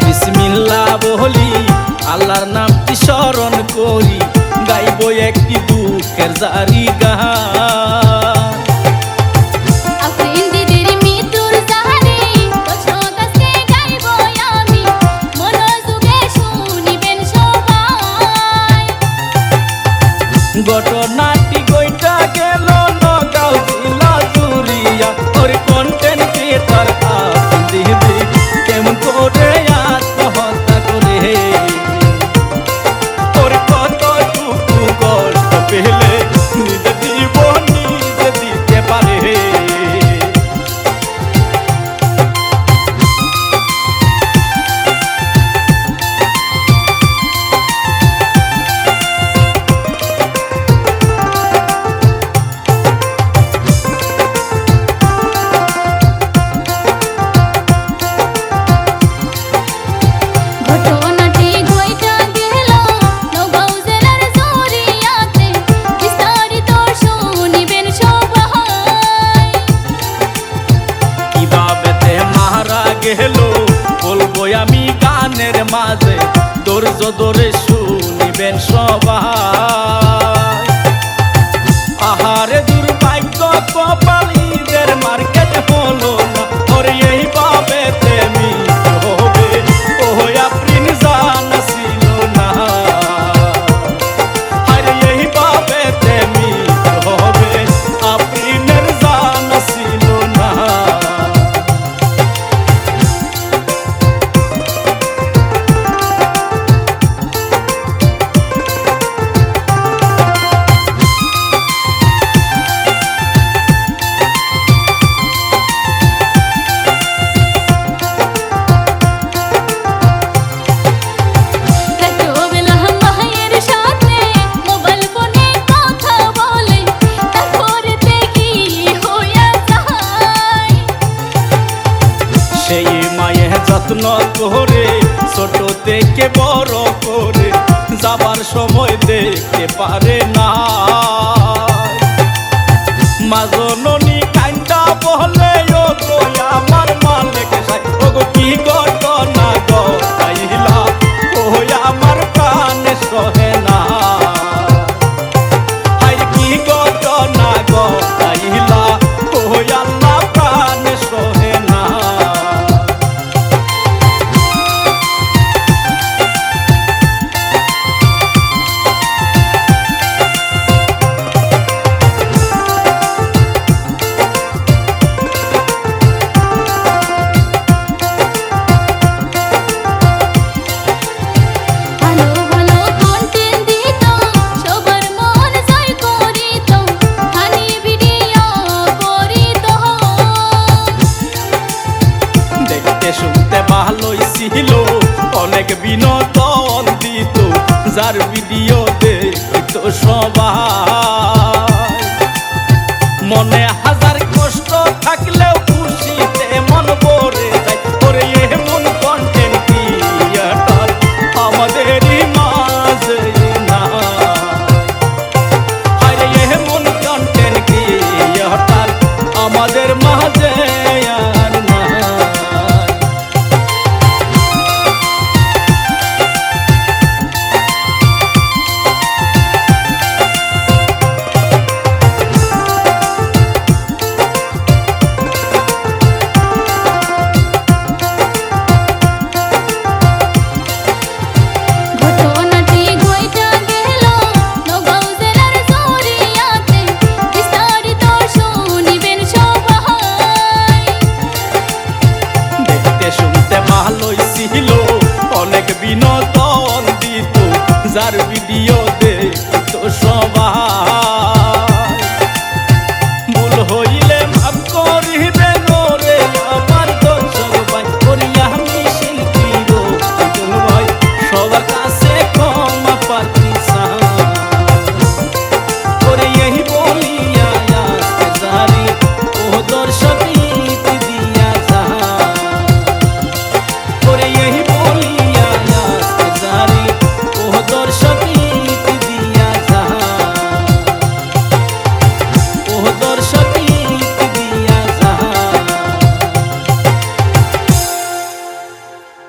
বিসমিল্লাহ বলি আল্লাহর নামটি স্মরণ করি, গাইব একটি দুঃখের জারি গান। আফ্রিদিদের মৃত্যুর জাহারে বছর আজকে গাইব আমি, মনোযোগে শুনিবেন সবাই। ঘটনাটি গইটা গেল নগাঁও জেলা জুড়িয়া, ওর কন্টেন্ট ক্রিয়েটর আফ্রিদি কেমন করে আত্মহত্যা করে, ওর কতটুকু কষ্ট পেলে নিজে জীবন নিজে দিতে পারে। ঘটনাটি গইটা গেল নগাঁও জেলার জুড়িয়াতে, বিস্তারিত শুনিবেন সবাই। কিভাবে মারা গেল বলবো আমি গানের মাঝে, ধৈর্য ধরে শুনিবেন সবাই। আহারে দুর্ভাগ্য কপাল, ঈদের মার্কেট হলো না, ওর এইভাবে তেমি হবে, ও আফরিন জানা ছিল না। আরে এইভাবে তেমি হবে, আফরিনের জানা ছিল না। রাতবেলা মায়ের সাথে মোবাইল ফোনে কথা বলে, তারপরে দেখি হইয়া যায়। সেই মায়ের যত্ন করে ছোট থেকে বড় করে, যাবার সময় দেখতে পারে না। মা জননী কান্দা বলে, ও গো আমার মালিক সাই, ও গো কি ঘটনা ঘটাইলা, ও আমার প্রাণে সহে না। আরে কি ঘটনা ঘটাইলা, ও আল্লাহ প্রাণে সহে না। ভালো ভালো কন্টেন্ট দিত, সবার মন জয় করিত, ফানি ভিডিও করিত। দেখতে শুনতে ভালোই ছিল, অনেক বিনোদন দিত, যার ভিডিও দেখত সবাই। মনে হাজার কষ্ট থাকলেও খুশিতে মন ভরে যায়, ওরে এমন কন্টেন্ট ক্রিয়েটর আমাদেরই মাঝে না। আরে এমন কন্টেন্ট ক্রিয়েটর আমাদের মাঝে আর নাই। সাহা